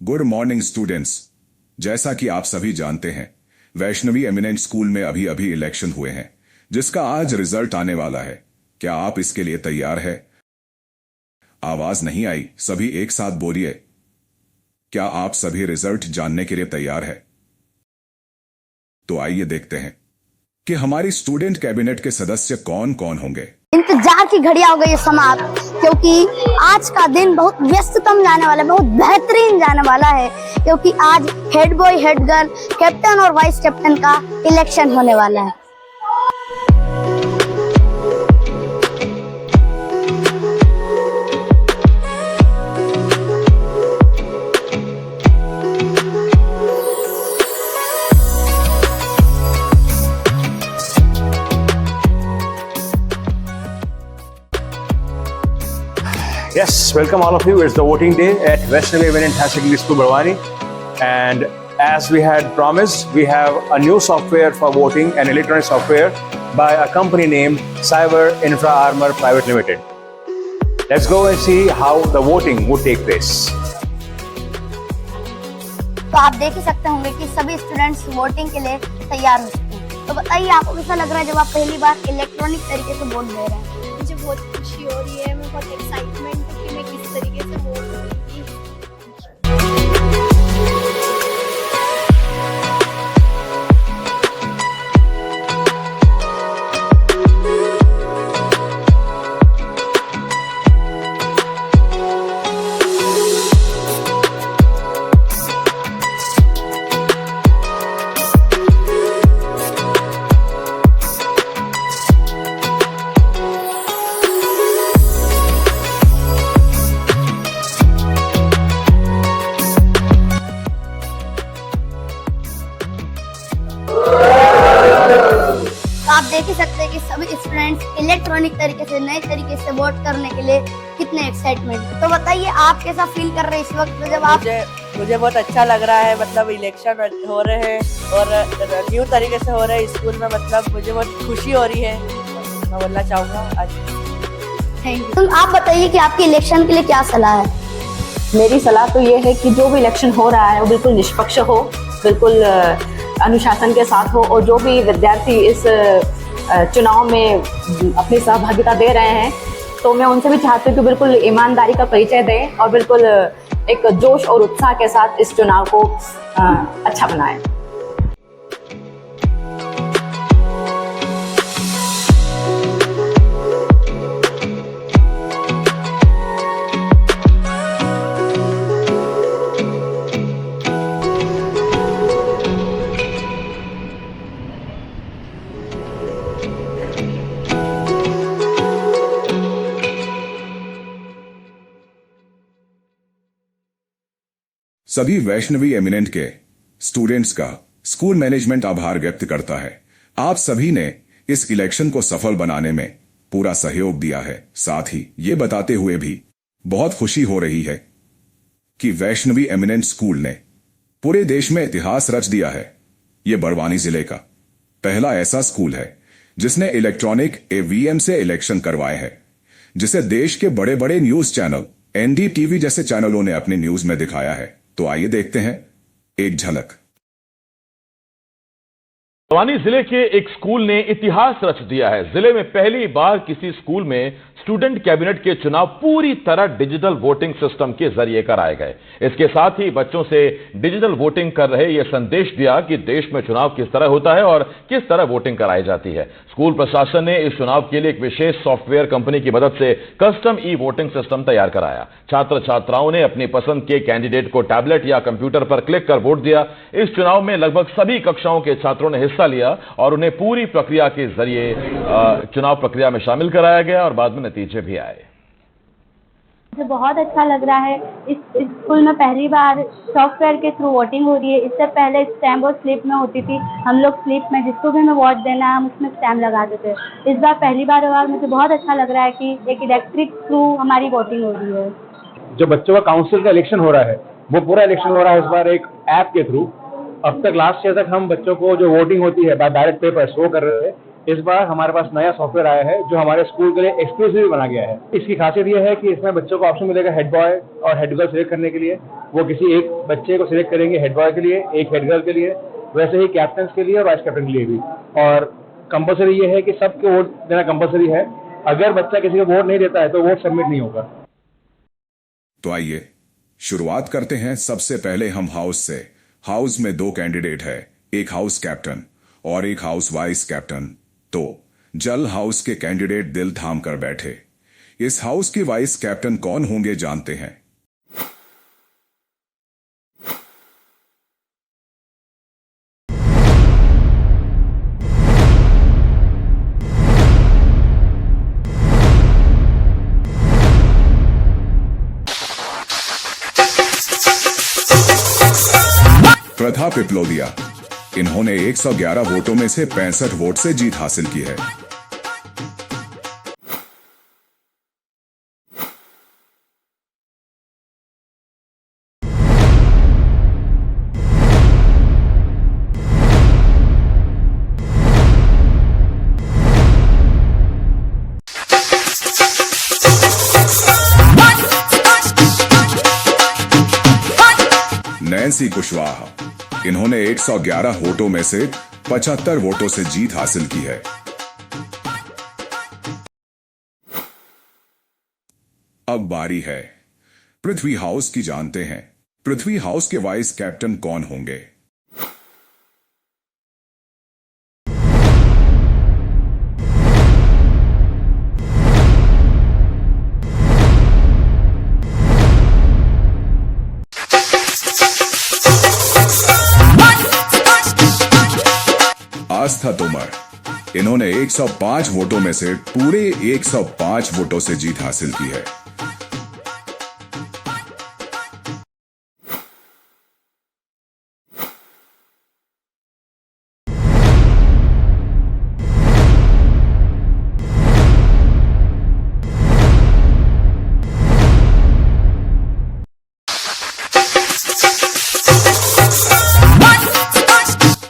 Good morning students. जैसा कि आप सभी जानते हैं, वैष्णवी एमिनेंट स्कूल में अभी अभी इलेक्शन हुए हैं, जिसका आज रिजल्ट आने वाला है। क्या आप इसके लिए तैयार है? आवाज नहीं आई, सभी एक साथ बोलिए। क्या आप सभी रिजल्ट जानने के लिए तैयार है? तो आइए देखते हैं कि हमारी स्टूडेंट कैबिनेट के सदस्य कौन कौन होंगे। इंतजार की घड़ियां हो गई है समाप्त, क्योंकि आज का दिन बहुत व्यस्ततम जाने वाला है, बहुत बेहतरीन जाने वाला है, क्योंकि आज head boy, head girl, captain और वाइस कैप्टन का इलेक्शन होने वाला है। Yes, welcome all of you. It's the voting day at Vaishnavi Eminent High Secondary School, Bharwani. And as we had promised, we have a new software for voting, an electronic software by a company named Cyber Infra Armor Private Limited. Let's go and see how the voting would take place. तो आप देख ही सकते होंगे कि सभी students voting के लिए तैयार हो चुके हैं। तो बताइए, आपको कैसा लग रहा है जब आप पहली बार इलेक्ट्रॉनिक तरीके से वोट दे रहे हैं? मुझे बहुत खुशी हो रही है, मैं बहुत एक्साइटमेंट हूँ कि मैं किस तरीके से वोट दूंगी। आप देख ही सकते हैं कि सभी स्टूडेंट्स इलेक्ट्रॉनिक तरीके से, नए तरीके से वोट करने के लिए कितने एक्साइटमेंट। तो बताइए, आप कैसा फील कर रहे हैं इस वक्त जब आप? मुझे बहुत अच्छा लग रहा है। मतलब इलेक्शन हो रहे हैं और न्यू तरीके से हो रहे हैं स्कूल में, मतलब मुझे बहुत खुशी हो रही है, मैं बोलना चाहूँगा आज। Thank you. तो आप बताइए कि आपकी इलेक्शन के लिए क्या सलाह है? मेरी सलाह तो ये है कि जो भी इलेक्शन हो रहा है वो बिल्कुल निष्पक्ष हो, बिल्कुल अनुशासन के साथ हो, और जो भी विद्यार्थी इस चुनाव में अपनी सहभागिता दे रहे हैं, तो मैं उनसे भी चाहती हूँ कि बिल्कुल ईमानदारी का परिचय दें और बिल्कुल एक जोश और उत्साह के साथ इस चुनाव को अच्छा बनाएं। सभी वैष्णवी एमिनेंट के स्टूडेंट्स का स्कूल मैनेजमेंट आभार व्यक्त करता है। आप सभी ने इस इलेक्शन को सफल बनाने में पूरा सहयोग दिया है। साथ ही ये बताते हुए भी बहुत खुशी हो रही है कि वैष्णवी एमिनेंट स्कूल ने पूरे देश में इतिहास रच दिया है। ये बड़वानी जिले का पहला ऐसा स्कूल है जिसने इलेक्ट्रॉनिक ईवीएम से इलेक्शन करवाए हैं, जिसे देश के बड़े बड़े न्यूज चैनल, एनडीटीवी जैसे चैनलों ने अपनी न्यूज में दिखाया है। तो आइए देखते हैं एक झलक। बड़वानी जिले के एक स्कूल ने इतिहास रच दिया है। जिले में पहली बार किसी स्कूल में स्टूडेंट कैबिनेट के चुनाव पूरी तरह डिजिटल वोटिंग सिस्टम के जरिए कराए गए। इसके साथ ही बच्चों से डिजिटल वोटिंग कर रहे यह संदेश दिया कि देश में चुनाव किस तरह होता है और किस तरह वोटिंग कराई जाती है। स्कूल प्रशासन ने इस चुनाव के लिए एक विशेष सॉफ्टवेयर कंपनी की मदद से कस्टम ई वोटिंग सिस्टम तैयार कराया। छात्र छात्राओं ने अपनी पसंद के कैंडिडेट को टैबलेट या कंप्यूटर पर क्लिक कर वोट दिया। इस चुनाव में लगभग सभी कक्षाओं के छात्रों ने हिस्सा लिया और उन्हें पूरी प्रक्रिया के जरिए चुनाव प्रक्रिया में शामिल कराया गया और बाद में नतीजे भी आए। मुझे बहुत अच्छा लग रहा है। इस स्कूल में पहली बार सॉफ्टवेयर के थ्रू वोटिंग हो रही है। इससे पहले स्टैम्प और स्लिप में होती थी। हम लोग स्लिप में जिसको भी हमें वोट देना है हम उसमें स्टैम्प लगाते थे। इस बार पहली बार हुआ। मुझे बहुत अच्छा लग रहा है कि एक इलेक्ट्रिक थ्रू हमारी वोटिंग हो रही है। जो बच्चों का काउंसिल का इलेक्शन हो रहा है, वो पूरा इलेक्शन हो रहा है इस बार एक ऐप के थ्रू। अब तक लास्ट ईयर तक हम बच्चों को जो वोटिंग होती है बाय बैलेट पेपर शो कर रहे थे, इस बार हमारे पास नया सॉफ्टवेयर आया है जो हमारे स्कूल के लिए एक्सक्लूसिव बनाया गया है। इसकी खासियत यह है कि इसमें बच्चों को ऑप्शन मिलेगा हेड बॉय और हेड गर्ल सिलेक्ट करने के लिए। वो किसी एक बच्चे को सिलेक्ट करेंगे हेड बॉय के लिए, एक हेड गर्ल के लिए, वैसे ही कैप्टन के लिए और वाइस कैप्टन के लिए भी। और कंपलसरी ये है कि सबके वोट देना कंपलसरी है। अगर बच्चा किसी को वोट नहीं देता है तो वोट सबमिट नहीं होगा। तो आइए शुरुआत करते हैं। सबसे पहले हम हाउस से। हाउस में 2 कैंडिडेट है, एक हाउस कैप्टन और एक हाउस वाइस कैप्टन। तो जल हाउस के कैंडिडेट दिल थाम कर बैठे। इस हाउस के वाइस कैप्टन कौन होंगे जानते हैं। प्रथा पिपलोदिया। इन्होंने 111 वोटों में से 65 वोट से जीत हासिल की है। नैन्सी कुशवाहा। इन्होंने 111 वोटों में से 75 वोटों से जीत हासिल की है। अब बारी है पृथ्वी हाउस की। जानते हैं पृथ्वी हाउस के वाइस कैप्टन कौन होंगे। आस्था तोमर। इन्होंने 105 वोटों में से पूरे 105 वोटों से जीत हासिल की है।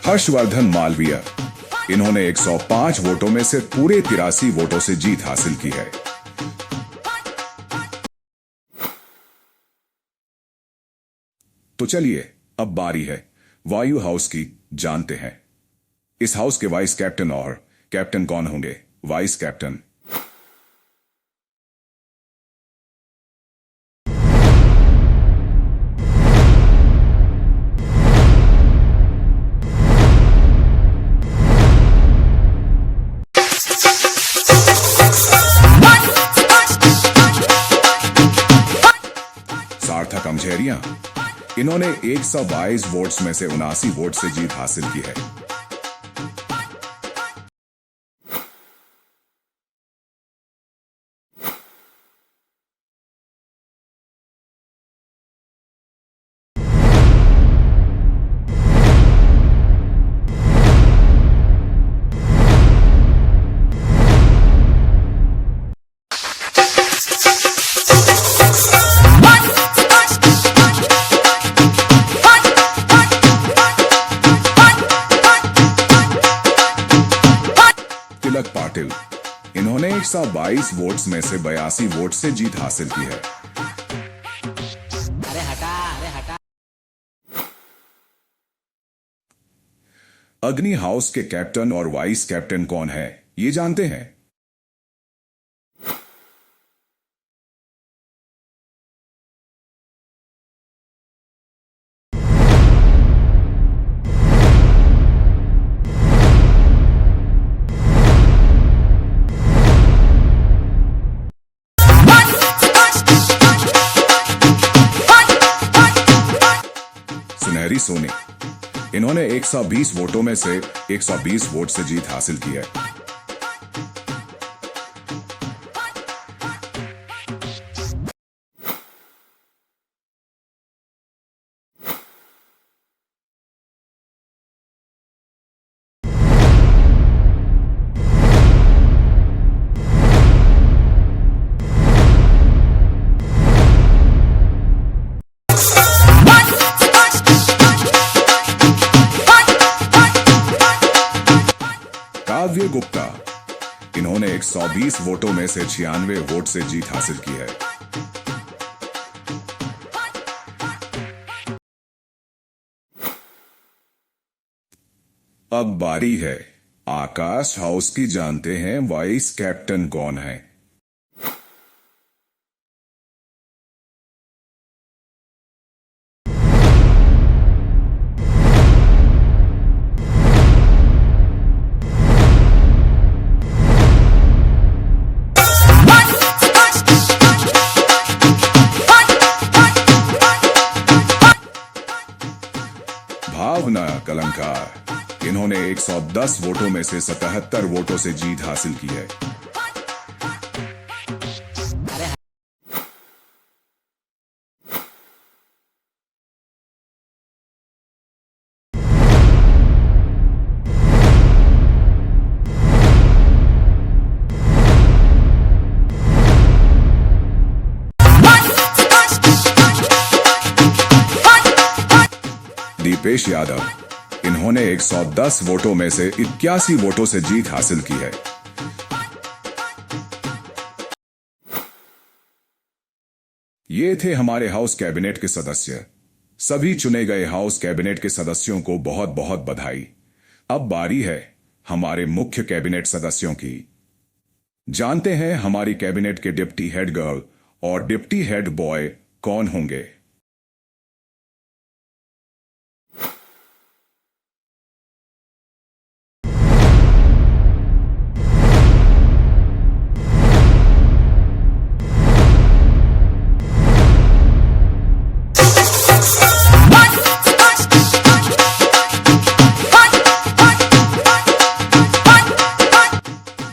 हर्षवर्धन मालवीय। इन्होंने 105 वोटों में से पूरे 83 वोटों से जीत हासिल की है। तो चलिए अब बारी है वायु हाउस की। जानते हैं इस हाउस के वाइस कैप्टन और कैप्टन कौन होंगे। वाइस कैप्टन कमझेरिया। इन्होंने 122 वोट्स में से 79 वोट से जीत हासिल की है। पाटिल। इन्होंने 122 वोट्स में से 82 वोट से जीत हासिल की है। अरे हटा। अग्नि हाउस के कैप्टन और वाइस कैप्टन कौन है ये जानते हैं। सुनहरी सोनी। इन्होंने 120 वोटों में से 120 वोट से जीत हासिल की है। काव्य गुप्ता। 120 वोटों में से 96 वोट से जीत हासिल की है। अब बारी है आकाश हाउस की। जानते हैं वाइस कैप्टन कौन है? भावना कलंकार। इन्होंने 110 वोटों में से 77 वोटों से जीत हासिल की है। दीपेश यादव। इन्होंने 110 वोटों में से 81 वोटों से जीत हासिल की है। ये थे हमारे हाउस कैबिनेट के सदस्य। सभी चुने गए हाउस कैबिनेट के सदस्यों को बहुत बहुत बधाई। अब बारी है हमारे मुख्य कैबिनेट सदस्यों की। जानते हैं हमारी कैबिनेट के डिप्टी हेड गर्ल और डिप्टी हेड बॉय कौन होंगे?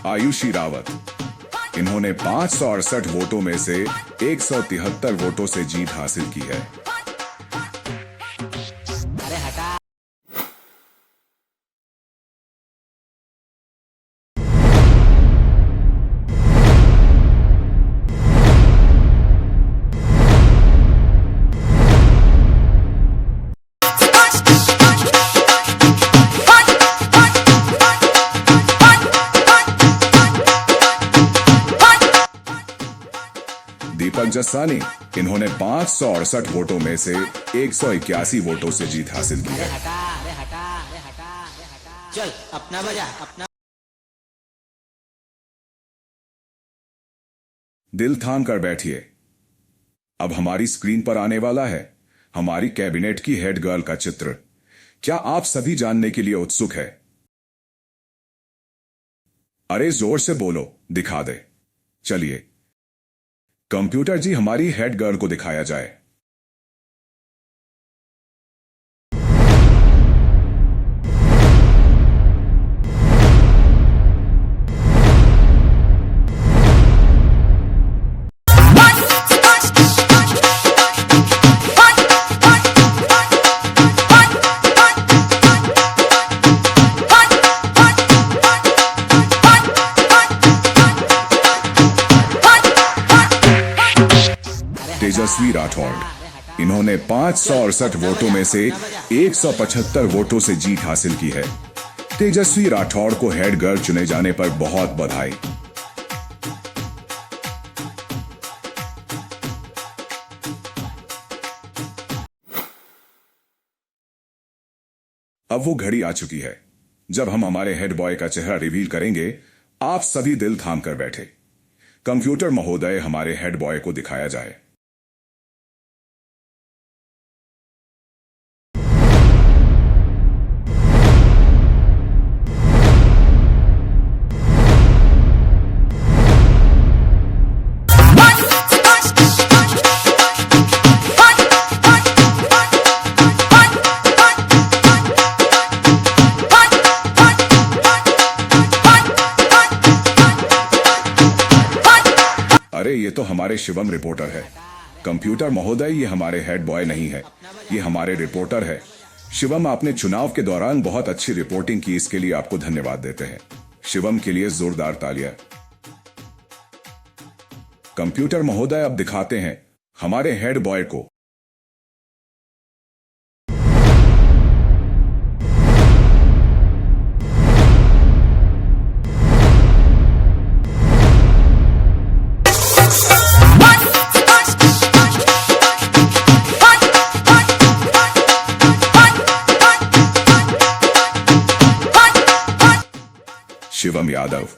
आयुषी रावत। इन्होंने 568 वोटों में से 173 वोटों से जीत हासिल की है। दीपक जस्सानी। इन्होंने 568 वोटों में से 181 वोटों से जीत हासिल की है। चल अपना बजा अपना। दिल थाम कर बैठिए। अब हमारी स्क्रीन पर आने वाला है हमारी कैबिनेट की हेड गर्ल का चित्र। क्या आप सभी जानने के लिए उत्सुक है? अरे जोर से बोलो, दिखा दे। चलिए कंप्यूटर जी हमारी हेड गर्ल को दिखाया जाए। तेजस्वी राठौड़। इन्होंने 568 वोटों में से 175 वोटों से जीत हासिल की है। तेजस्वी राठौड़ को हेड गर्ल चुने जाने पर बहुत बधाई। अब वो घड़ी आ चुकी है जब हम हमारे हेड बॉय का चेहरा रिवील करेंगे। आप सभी दिल थाम कर बैठे। कंप्यूटर महोदय हमारे हेड बॉय को दिखाया जाए। अरे ये तो हमारे शिवम रिपोर्टर है। कंप्यूटर महोदय ये हमारे हेड बॉय नहीं है, ये हमारे रिपोर्टर है। शिवम, आपने चुनाव के दौरान बहुत अच्छी रिपोर्टिंग की, इसके लिए आपको धन्यवाद देते हैं। शिवम के लिए जोरदार तालियां। कंप्यूटर महोदय अब दिखाते हैं हमारे हेड बॉय को। शिवम यादव।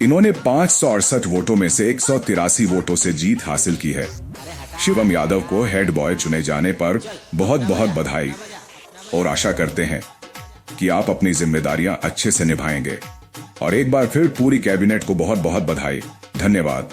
इन्होंने 568 वोटों में से 183 वोटों से जीत हासिल की है। शिवम यादव को हेड बॉय चुने जाने पर बहुत बहुत बधाई और आशा करते हैं कि आप अपनी जिम्मेदारियां अच्छे से निभाएंगे। और एक बार फिर पूरी कैबिनेट को बहुत बहुत बधाई। धन्यवाद।